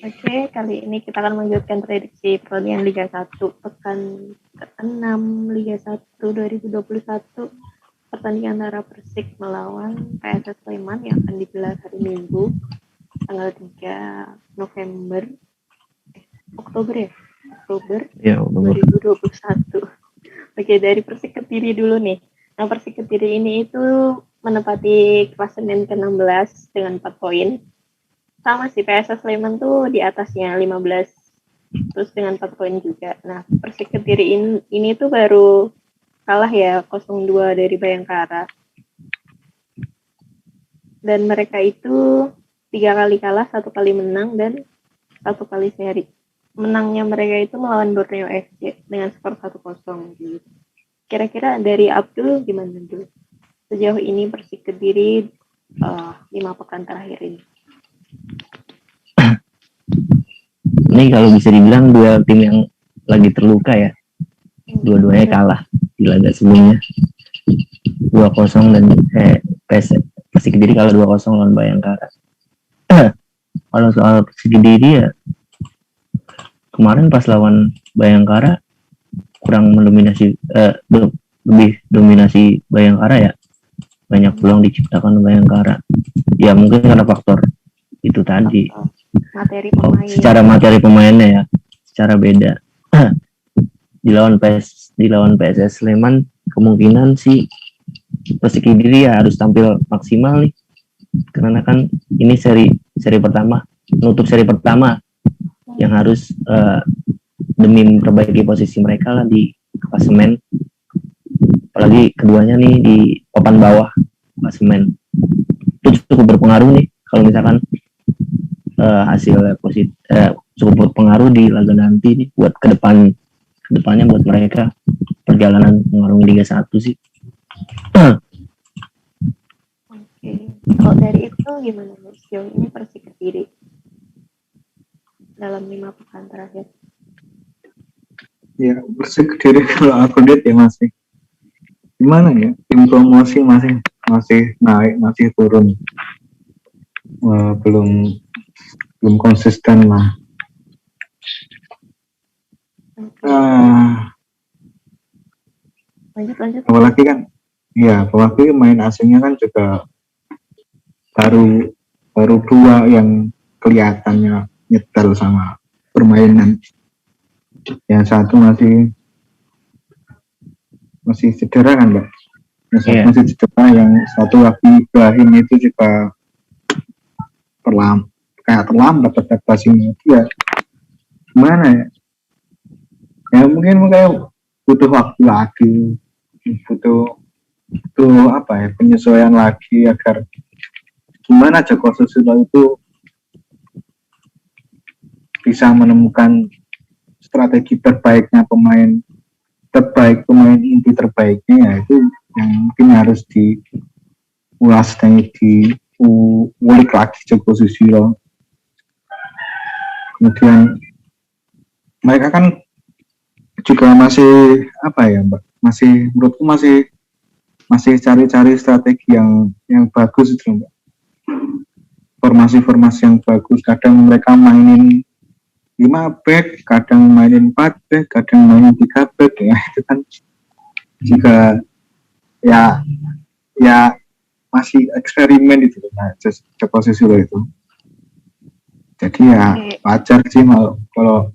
Oke, kali ini kita akan melanjutkan prediksi pertandingan Liga 1 pekan ke-6 Liga 1 2021. Pertandingan antara Persik melawan PSS Sleman yang akan digelar hari Minggu tanggal 3 November Oktober ya? Oktober Ya, 2021. Oke, dari Persik Kediri dulu nih. Nah, Persik Kediri ini itu menempati klasemen ke-16 dengan 4 poin. Sama sih, PSS Sleman tuh di atasnya 15 terus dengan 4 poin juga. Nah, Persik Kediri ini tuh baru kalah ya 0-2 dari Bayangkara. Dan mereka itu 3 kali kalah, 1 kali menang, dan 1 kali seri. Menangnya mereka itu melawan Borneo FC dengan skor 1-0 gitu. Kira-kira dari Abdul gimana dulu? Sejauh ini Persik Kediri 5 pekan terakhir ini. Ini kalau bisa dibilang dua tim yang lagi terluka ya. Dua-duanya kalah di laga sebelumnya. 2-0 dan Persik Kediri kalah 2-0 lawan Bayangkara. Kalau soal Persik Kediri ya, kemarin pas lawan Bayangkara kurang mendominasi, lebih dominasi Bayangkara ya. Banyak peluang diciptakan Bayangkara. Ya mungkin karena faktor itu tadi. Materi pemain. Secara materi pemainnya ya, secara beda. di lawan PSS Sleman kemungkinan sih Persik Kediri ya harus tampil maksimal nih, karena kan ini seri pertama, menutup seri pertama yang harus demi memperbaiki posisi mereka lah di klasemen, apalagi keduanya nih di papan bawah klasemen. Itu cukup berpengaruh nih kalau misalkan hasilnya positif, cukup berpengaruh di laga nanti nih buat kedepannya buat mereka perjalanan mengarungi Liga 1 sih. Oke. Kalau dari itu gimana nih sejauh ini Persik Kediri dalam 5 pekan terakhir? Ya, Persik Kediri kalau aku lihat ya masih gimana ya, tim promosi masih naik, masih turun, belum konsisten lah. Lanjut. Apalagi main asingnya kan juga baru dua yang kelihatannya nyetel sama permainan. Yang satu masih cedera kan, Mbak? Masih cedera, yang satu lagi Ibrahim itu juga terlambat adaptasinya. Ya gimana ya? Ya mungkin butuh waktu lagi, butuh penyesuaian lagi agar gimana Joko Susilo itu bisa menemukan strategi terbaiknya pemain inti terbaiknya, ya itu yang mungkin harus diulas dan diulik lagi Joko Susilo. Kemudian mereka kan juga masih Mbak, menurutku masih cari-cari strategi yang bagus itu, Mbak. Formasi-formasi yang bagus. Kadang mereka mainin 5 back, kadang mainin 4 back, kadang mainin 3 back, ya itu kan juga ya masih eksperimen itu, nah, posisi lo itu. Jadi ya wajar sih kalau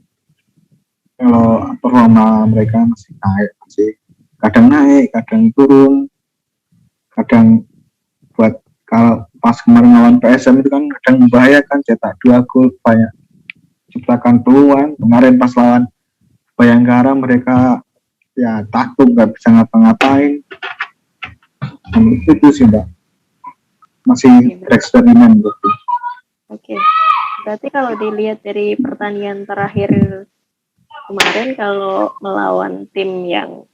performa mereka masih kadang naik, kadang turun, kadang buat kalau pas kemarin lawan PSM itu kan kadang membahayakan, cetak 2 gol, banyak ciptakan peluang. Kemarin pas lawan Bayangkara mereka ya takut, nggak bisa ngapa-ngapain. Itu sih, Mbak, masih bereksperimen gitu. Oke. Berarti kalau dilihat dari pertandingan terakhir kemarin, kalau melawan tim yang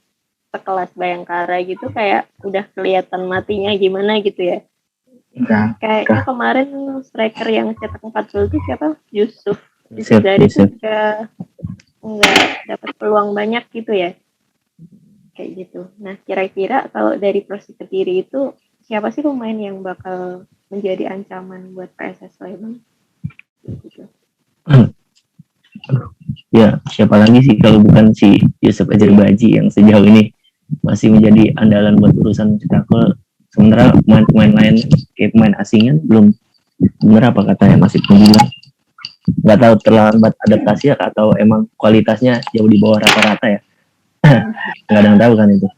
sekelas Bayangkara gitu kayak udah kelihatan matinya gimana gitu ya. Kayaknya kemarin striker yang cetak 4 gol itu siapa? Yusuf. Dari itu juga nggak dapat peluang banyak gitu ya. Kayak gitu. Nah, kira-kira kalau dari Persik Kediri itu siapa sih pemain yang bakal menjadi ancaman buat PSS Sleman? Gitu. Ya, siapa lagi sih kalau bukan si Yusuf Ajerbaji yang sejauh ini masih menjadi andalan buat urusan cetak gol. Sementara pemain-pemain lain kayak pemain asingnya belum, bener apa katanya masih penggilaan. Nggak tahu terlambat adaptasi ya atau emang kualitasnya jauh di bawah rata-rata ya. Nggak ada yang tahu kan itu.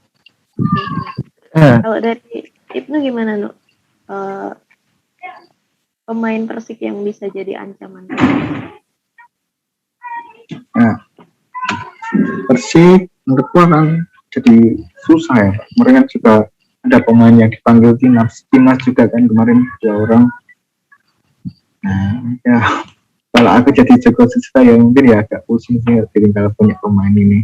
Kalau dari Ibnu gimana, Nu? Pemain Persik yang bisa jadi ancaman. Nah, Persik menurut gua kan jadi susah ya. Mereka juga ada pemain yang dipanggil timnas juga kan kemarin 2 orang. Nah, ya kalau aku jadi Joko Sista ya mungkin ya agak pusing sih tinggal punya pemain ini.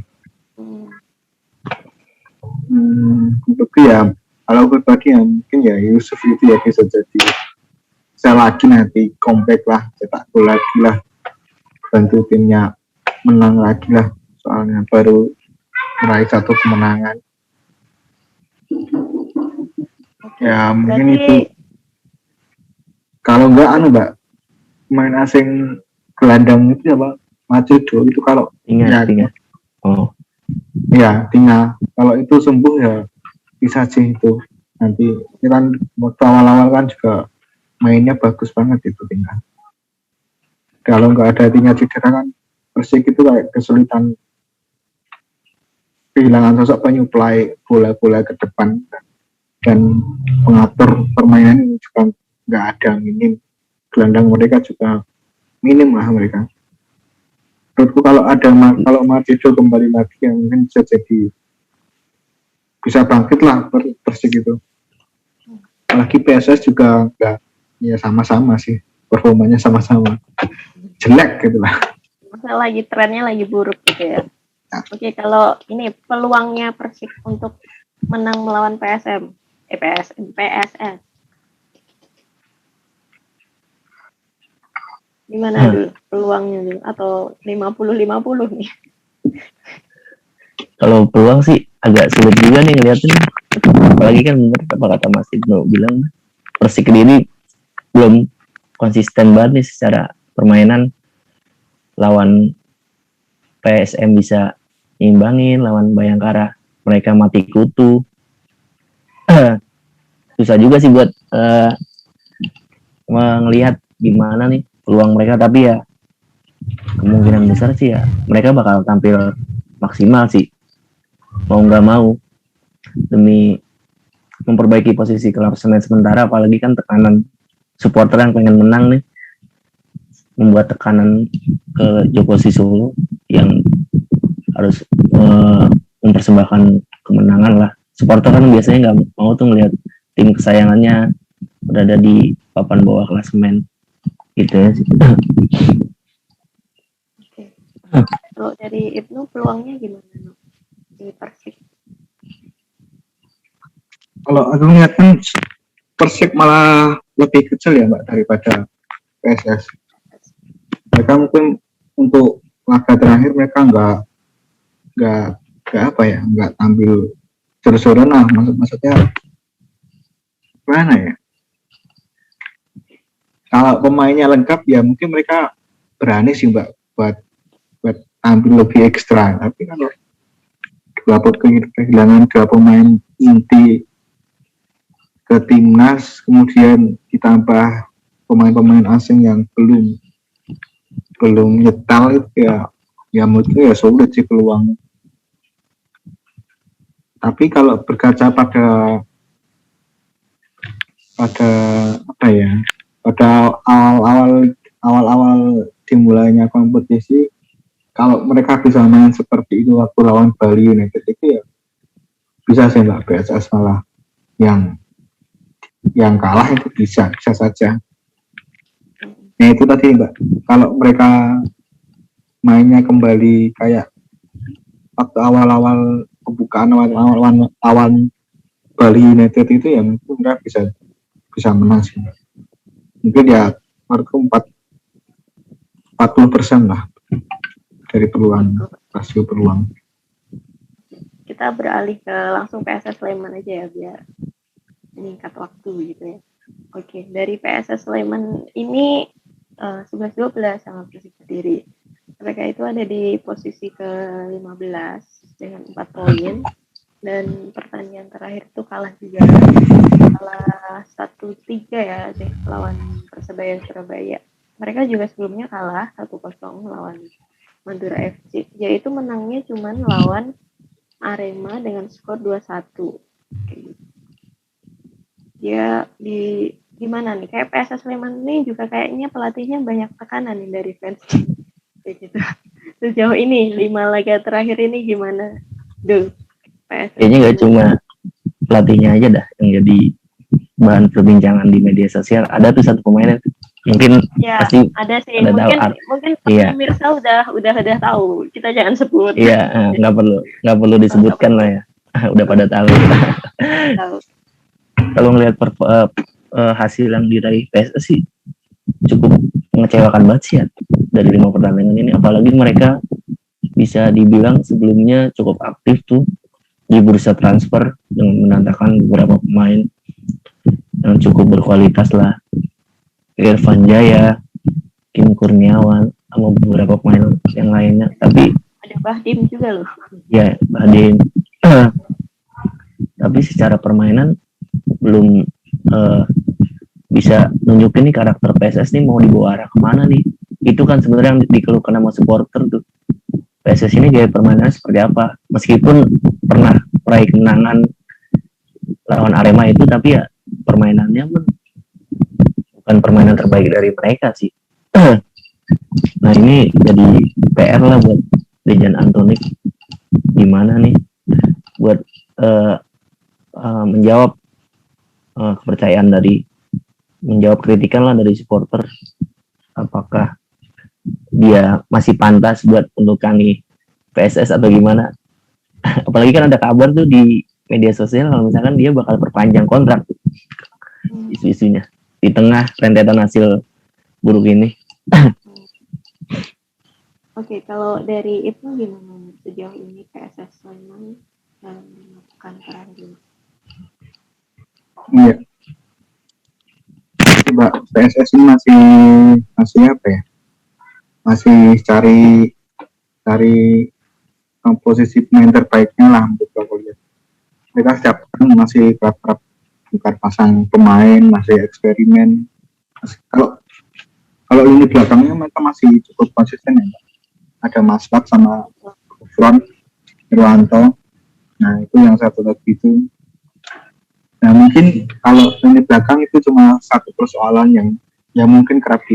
Untuk ya kalau pribadi ya mungkin ya Yusuf itu ya bisa jadi saya lagi nanti comeback lah, cetak gol lagi lah, bantu timnya menang lagi lah, soalnya baru meraih 1 kemenangan. Ya mungkin Berarti, itu. Kalau enggak mbak, pemain asing gelandang itu ya pak Macedo itu kalau Ingat. Ya tinggal kalau itu sembuh ya bisa sih itu nanti kan waktu awal-awal kan juga mainnya bagus banget itu tinggal. Kalau nggak ada tinggal cedera kan Persik itu kayak kesulitan kehilangan sosok penyuplai bola-bola ke depan dan pengatur permainan juga nggak ada, minim. Gelandang mereka juga minim lah mereka. Menurutku kalau Martido kembali lagi yang mungkin bisa bangkit lah Persik itu. Apalagi PSS juga nggak, ya sama-sama sih performanya sama-sama jelek gitu lah. masalah lagi trennya lagi buruk gitu ya. Oke, kalau ini peluangnya Persik untuk menang melawan PSS. Gimana dulu peluangnya dulu atau 50-50 nih? Kalau peluang sih agak sulit juga nih ngeliatnya. Apalagi kan bener apa kata Mas Ibnu bilang, Persik Kediri belum konsisten banget nih secara permainan. Lawan PSM bisa nyimbangin, lawan Bayangkara mereka mati kutu. Susah juga sih buat melihat gimana nih peluang mereka, tapi ya kemungkinan besar sih ya mereka bakal tampil maksimal sih, mau nggak mau, demi memperbaiki posisi klasemen sementara. Apalagi kan tekanan supporter yang pengen menang nih membuat tekanan ke Joko Sisolo yang harus mempersembahkan kemenangan lah. Supporter kan biasanya nggak mau tuh ngelihat tim kesayangannya berada di papan bawah klasemen gitu ya sih. Oke. Kalau dari Ibnu peluangnya gimana di Persik? Kalau aku lihat kan Persik malah lebih kecil ya mbak daripada PSS. Mereka mungkin untuk laga terakhir mereka nggak tampil seru-seruan lah, maksudnya mana ya, kalau pemainnya lengkap ya mungkin mereka berani sih mbak buat tampil lebih ekstra. Tapi kalau kehilangan 2 pemain inti ke timnas kemudian ditambah pemain-pemain asing yang belum nyetal itu ya menurutku ya sulit sih peluang. Tapi kalau berkaca pada apa ya, pada awal dimulainya kompetisi, kalau mereka bisa main seperti itu waktu lawan Bali United itu ya bisa sih mbak, PSS malah yang kalah itu bisa saja. Nah itu tadi mbak, kalau mereka mainnya kembali kayak waktu awal-awal pembukaan lawan Bali United itu ya mungkin mereka bisa menang sih mbak. Mungkin ya menurutku 40% lah dari rasio peluang. Kita beralih ke langsung PSS Sleman aja ya biar meningkat waktu gitu ya. Oke, dari PSS Sleman ini 11-12 sama Persik Kediri. Mereka itu ada di posisi ke-15 dengan 4 poin, dan pertandingan terakhir itu kalah juga, kalah 1-3 ya lawan Persebaya Surabaya. Mereka juga sebelumnya kalah 1-0 lawan Madura FC. Yaitu menangnya cuman lawan Arema dengan skor 2-1. Dia di gimana nih? Kayak PSS Sleman nih juga kayaknya pelatihnya banyak tekanan nih dari fans. Kayak gitu. Sejauh ini 5 laga terakhir ini gimana? PSS Kayaknya nggak cuma pelatihnya aja dah yang jadi bahan perbincangan di media sosial. Ada tuh satu pemain mungkin ya, pasti ada sih. ada Mungkin iya. pemirsa udah tahu. Kita jangan sebut. Iya, nggak perlu disebutkan lah ya. Udah pada tahu. Tahu. Kalau ngelihat hasil yang diraih PSS sih cukup mengecewakan banget sih ya dari 5 pertandingan ini. Apalagi mereka bisa dibilang sebelumnya cukup aktif tuh di bursa transfer dengan mendatangkan beberapa pemain yang cukup berkualitas lah. Irfan Jaya, Kim Kurniawan, sama beberapa pemain yang lainnya. Tapi ada Bahdim juga loh. Ya, Bahdim. Tapi secara permainan belum bisa nunjukin nih karakter PSS nih mau dibawa arah kemana nih. Itu kan sebenarnya yang dikeluhkan sama supporter tuh. PSS ini gaya permainan seperti apa? Meskipun pernah meraih kemenangan lawan Arema itu, tapi ya permainannya pun bukan permainan terbaik dari mereka sih. Nah ini jadi PR lah buat Dejan Antonik, gimana nih buat menjawab kepercayaan menjawab kritikan lah dari supporter, apakah dia masih pantas buat mendukangi PSS atau gimana. Apalagi kan ada kabar tuh di media sosial kalau misalkan dia bakal perpanjang kontrak tuh, isu-isunya di tengah rentetan hasil buruk ini. Oke, kalau dari itu gimana sejauh ini PSS Sleman dan melakukan peran dulu? Iya. Mbak, PSS ini masih apa ya? Masih cari posisi pemain terbaiknya lah untuk lihat. Mereka setiap tahun masih kerap bukan pasang pemain, masih eksperimen. Kalau lini belakangnya mereka masih cukup konsisten ya. Ada Masbat sama Front Irwanto. Nah itu yang satu lagi itu. Nah mungkin kalau lini belakang itu cuma satu persoalan yang mungkin kerap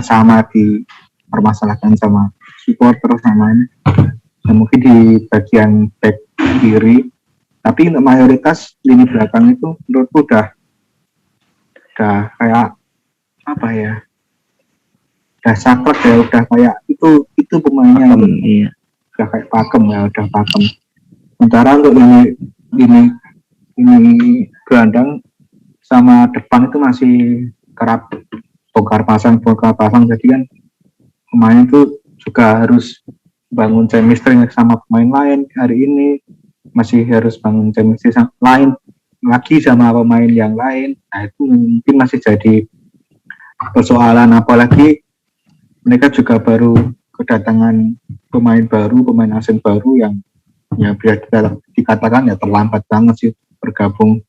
sama dipermasalahkan sama supporter sama ini. Nah, mungkin di bagian back kiri, tapi untuk mayoritas lini belakang itu menurutku udah kayak apa ya? Udah saklek ya, udah kayak itu pemainnya Iya. Udah kayak pakem ya, udah pakem. Sementara untuk ini gelandang sama depan itu masih kerap bongkar pasang, jadi kan pemain itu juga harus bangun chemistry sama pemain lain. Hari ini masih harus bangun chemistry lain lagi sama pemain yang lain. Nah itu mungkin masih jadi persoalan, apalagi mereka juga baru kedatangan pemain asing baru yang ya bisa dikatakan ya terlambat banget sih bergabung.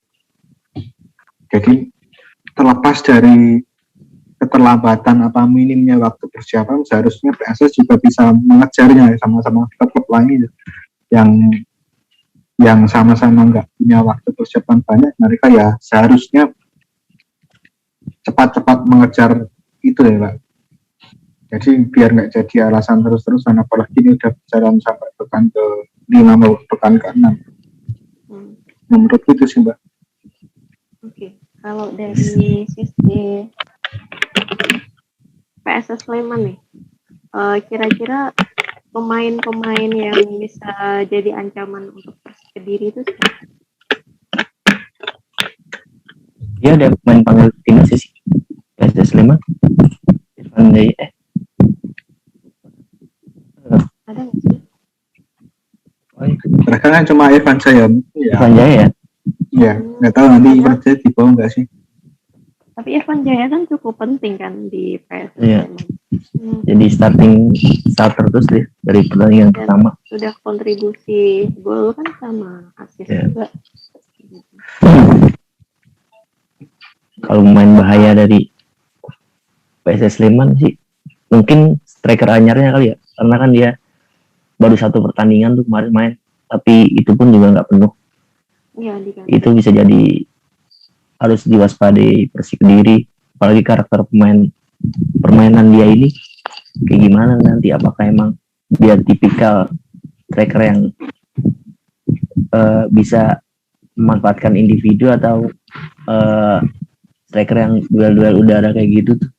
Jadi terlepas dari keterlambatan apa minimnya waktu persiapan, seharusnya PSS juga bisa mengejarnya sama-sama klub lain yang sama-sama nggak punya waktu persiapan banyak. Mereka ya seharusnya cepat-cepat mengejar itu ya Pak. Jadi biar nggak jadi alasan terus-terusan, apalagi ini udah berjalan sampai pekan ke-5 mau pekan ke-6. Menurut itu sih Mbak. Oke. Kalau dari sisi PSS Sleman nih, kira-kira pemain-pemain yang bisa jadi ancaman untuk Persik Kediri itu siapa? Dia ada pemain panggil timnas sih PSS Sleman. Ada nggak sih? Mereka kan cuma Irfan Jaya. Irfan Jaya ya? Iya, nggak tahu nanti Irfan Jaya di bawah nggak sih? Tapi Irfan Jaya kan cukup penting kan di PSS Iya. memang. Jadi starter terus deh dari pertandingan Dan pertama. sudah kontribusi gol kan sama asis Iya. juga. Kalau main bahaya dari PSS Sleman sih mungkin striker anyarnya kali ya, karena kan dia baru satu pertandingan tuh kemarin main, tapi itu pun juga nggak penuh. Iya, diganti. Itu bisa jadi harus diwaspadai Persik Kediri, apalagi karakter permainan dia ini kayak gimana nanti, apakah emang dia tipikal striker yang bisa memanfaatkan individu atau striker yang duel-duel udara kayak gitu tuh.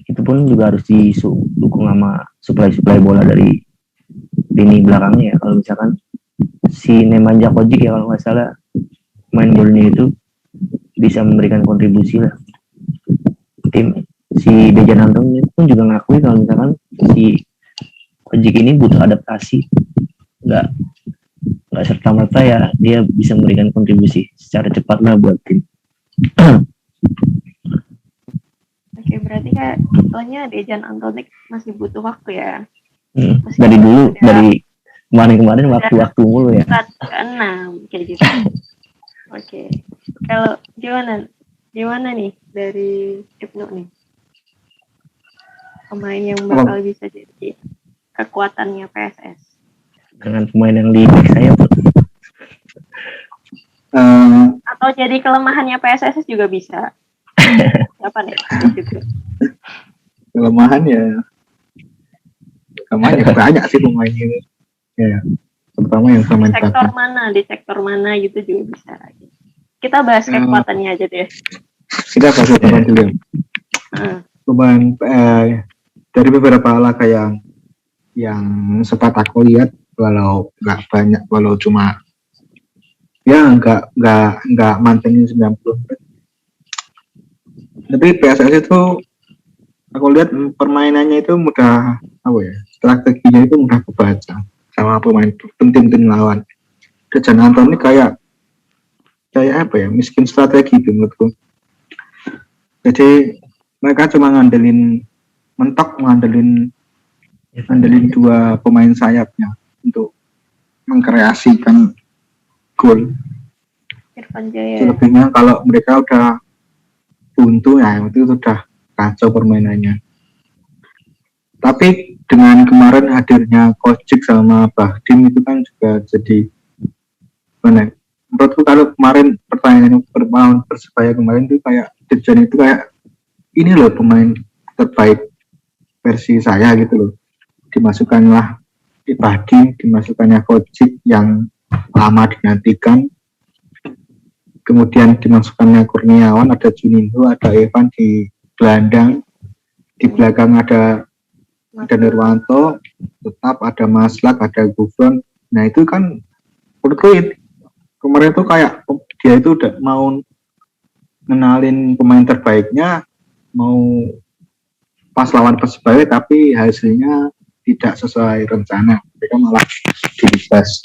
Itu pun juga harus didukung sama supply bola dari lini belakangnya ya. Kalau misalkan si Nemanja Kojic ya kalau nggak salah main golnya itu bisa memberikan kontribusi lah tim. Si Dejan Antoni pun juga ngakui kalau misalkan si Kojic ini butuh adaptasi, nggak serta-merta ya dia bisa memberikan kontribusi secara cepat lah buat tim. Oke, berarti kayak soalnya Dejan Antonik masih butuh waktu ya. Dari dulu, dari kemarin waktu mulu ya. 4-6 kayak gitu. Oke. Kalau gimana nih dari Ibnu nih? Pemain yang bakal bisa jadi kekuatannya PSS. Dengan pemain yang di back saya atau jadi kelemahannya PSS juga bisa. Siapa nih? Kelemahannya banyak sih pemainnya ya, terutama yang pemain di sektor mana gitu juga bisa. Kita bahas kekuatannya aja deh. Kita bahas kekuatan dulu. Pemain dari beberapa laga yang sempat aku lihat, walau nggak banyak, walau cuma ya nggak mantengin 90 menit. Tapi PSS itu aku lihat permainannya itu mudah, strateginya itu mudah kebaca sama pemain tim lawan. Dejan Antoni kayak miskin strategi itu menurutku. Jadi mereka cuma ngandelin dua pemain sayapnya untuk mengkreasikan gol. Irfan Jaya. Selebihnya kalau mereka udah buntu ya itu sudah kacau permainannya. Tapi dengan kemarin hadirnya Kojic sama Bahdim itu kan juga jadi menurutku kalau kemarin pertandingan Persebaya kemarin itu kayak Dejan itu kayak ini loh pemain terbaik versi saya gitu loh. Dimasukkanlah Bahdim, dimasukkannya Kojic yang lama dinantikan, kemudian dimasukkannya Kurniawan, ada Juninho, ada Evan di gelandang, di belakang ada Nurwanto, tetap ada Maslak, ada Gufron. Nah itu kan menurutku kemarin itu kayak dia itu udah mau ngenalin pemain terbaiknya, mau pas lawan Persebaya tapi hasilnya tidak sesuai rencana, mereka malah direses.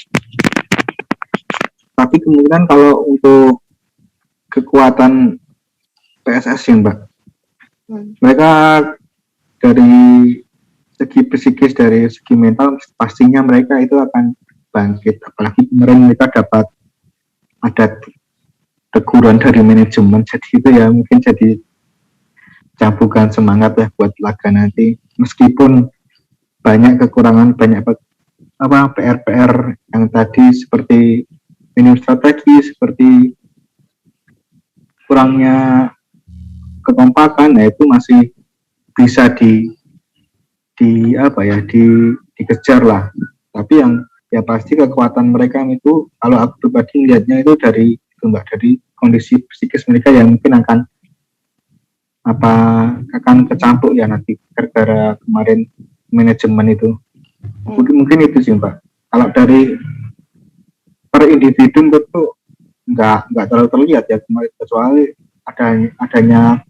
Tapi kemungkinan kalau untuk kekuatan PSS ya Mbak, mereka dari segi psikis, dari segi mental pastinya mereka itu akan bangkit. Apalagi kemarin mereka dapat ada teguran dari manajemen, jadi itu ya mungkin jadi cambukan semangat ya buat laga nanti. Meskipun banyak kekurangan, banyak PR yang tadi seperti minim strategi, seperti kurangnya kekompakan, nah itu masih bisa dikejar lah. Tapi yang pasti kekuatan mereka itu kalau aku pribadi melihatnya itu dari kondisi psikis mereka yang mungkin akan kecampur ya nanti gara-gara kemarin manajemen itu. Mungkin itu sih Mbak. Kalau dari per individu itu nggak terlalu terlihat ya kemarin, kecuali adanya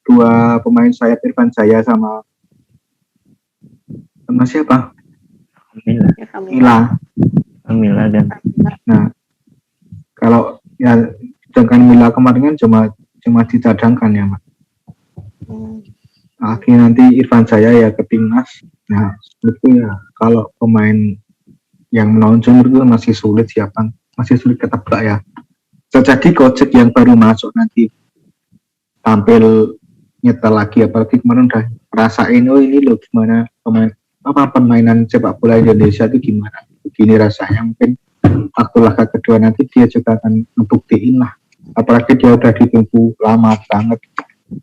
dua pemain sayap Irfan Jaya sama siapa? Mila. Mila kan. Nah, kalau ya Sedangkan Mila kemarin kan cuma dicadangkan ya, Mbak. Akhirnya nanti Irfan Jaya ya ke timnas. Nah, sebetulnya kalau pemain yang menonjol itu masih sulit masih sulit ketebak ya. Jadi Kocek yang baru masuk nanti tampil nyetel lagi, apalagi kemarin udah rasain ini loh gimana permainan sepak bola Indonesia itu gimana. Begini rasanya, mungkin waktu laga kedua nanti dia juga akan ngebuktiin lah. Apalagi dia udah ditunggu lama banget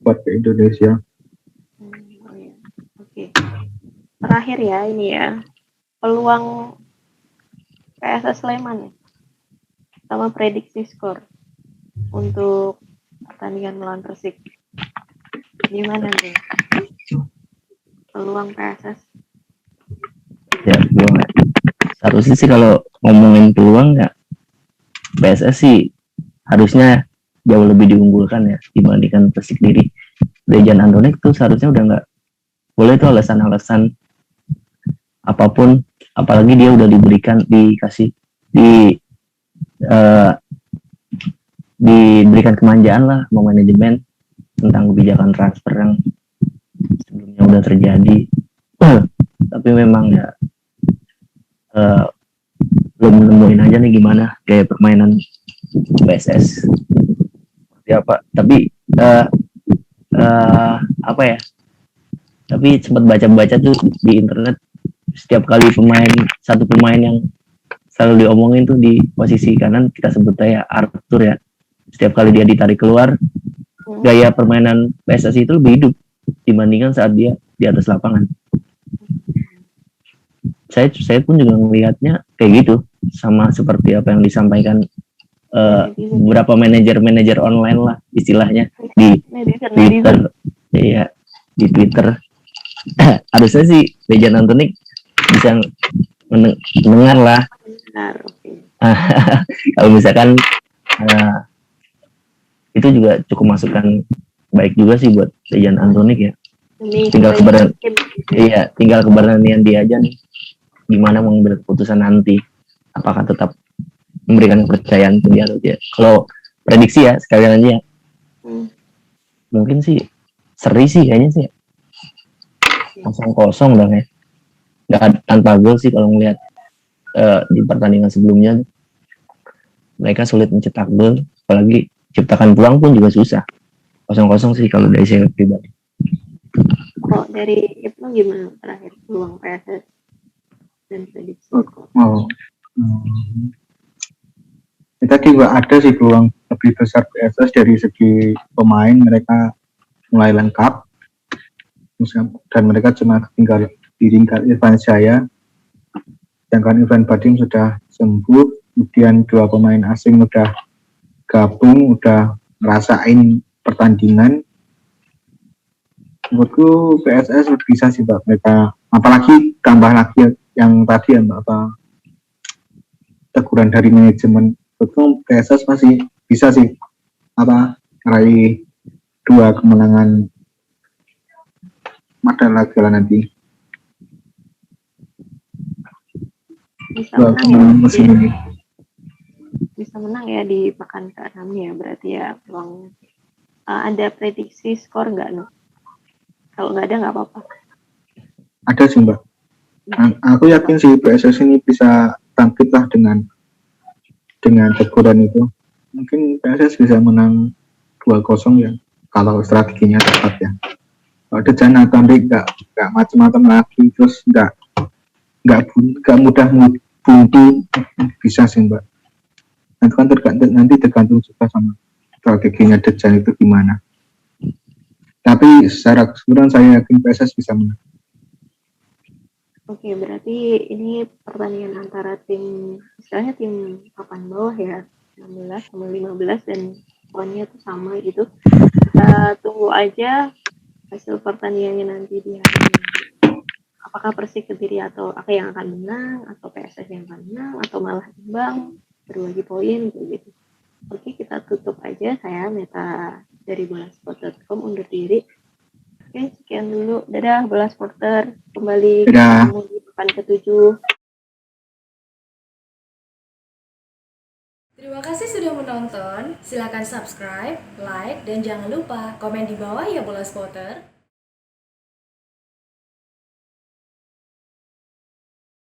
buat ke Indonesia. Oke. Terakhir ya ini ya, peluang PSS Sleman ya, sama prediksi skor untuk pertandingan melawan Persik. Gimana nih peluang PSS? Ya, peluang. Seharusnya sih kalau ngomongin peluang ya, PSS sih harusnya jauh lebih diunggulkan ya dibandingkan Persik Kediri. Dejan Andonik tuh seharusnya udah nggak boleh tuh alasan-alasan apapun, apalagi dia udah diberikan kemanjaan lah sama manajemen tentang kebijakan transfer yang sebelumnya udah terjadi. Tapi memang ya belum nemuin aja nih gimana gaya permainan PSS seperti apa. Tapi apa ya, tapi sempat baca-baca tuh di internet, setiap kali satu pemain yang selalu diomongin tuh di posisi kanan, kita sebut aja Arthur ya, setiap kali dia ditarik keluar, gaya permainan PSS itu lebih hidup dibandingkan saat dia di atas lapangan. Saya pun juga melihatnya kayak gitu, sama seperti apa yang disampaikan beberapa manajer online lah istilahnya di Twitter. Iya, di Twitter. Harusnya sih Dejan Antonik bisa mendengar lah. Kalau misalkan itu juga cukup masukan baik juga sih buat Dejan Antonik ya. Tinggal keberanian dia aja nih, gimana mengambil keputusan nanti, apakah tetap memberikan kepercayaan ke dia atau tidak. Kalau prediksi ya sekalian aja ya, mungkin sih seri sih kayaknya sih 0-0 dong ya, nggak tanpa gol sih kalau ngelihat di pertandingan sebelumnya mereka sulit mencetak gol, apalagi ciptakan peluang pun juga susah. 0-0 sih kalau dari saya pribadi. Kok dari Ibnu gimana terakhir peluang PSS dan prediksi? Tadi juga ada sih peluang lebih besar PSS dari segi pemain, mereka mulai lengkap dan mereka cuma tinggal ditinggal Irfan Jaya, sedangkan Irfan Badim sudah sembuh, kemudian 2 pemain asing udah gabung, udah ngerasain pertandingan. Menurutku PSS bisa sih Mbak, mereka apalagi tambah lagi yang tadi ya Mbak, teguran dari manajemen. Betul, PSS masih bisa sih meraih 2 kemenangan pada laga nanti. Bisa menang ya, bisa menang ya di pekan ke-6 ya, berarti ya peluangnya. Ada prediksi skor nggak no? Kalau nggak ada nggak apa-apa. Ada sih Mbak. Aku yakin sih PSS ini bisa bangkit lah dengan teguran itu. Mungkin PSS bisa menang 2-0 ya, kalau strateginya tepat ya. Kalau Dejan Antonik nggak macam-macam lagi, terus nggak mudah buntu, bisa sih Mbak. Nanti kan tergantung juga sama strateginya Dejan itu gimana. Tapi secara keseluruhan saya yakin PSS bisa menang. Oke, berarti ini pertandingan antara istilahnya tim papan bawah ya, 16 sama 15 dan poinnya tuh sama gitu. Kita tunggu aja hasil pertandingannya nanti di hari ini. Apakah Persik Kediri atau apa yang akan menang, atau PSS yang akan menang, atau malah imbang, berbagi poin gitu. Oke, kita tutup aja. Saya Meta dari bolasport.com undur diri. Oke, sekian dulu. Dadah, Bola Sporter. Kembali ketemu di pekan ke-7. Terima kasih sudah menonton. Silakan subscribe, like, dan jangan lupa komen di bawah ya Bola Spotter.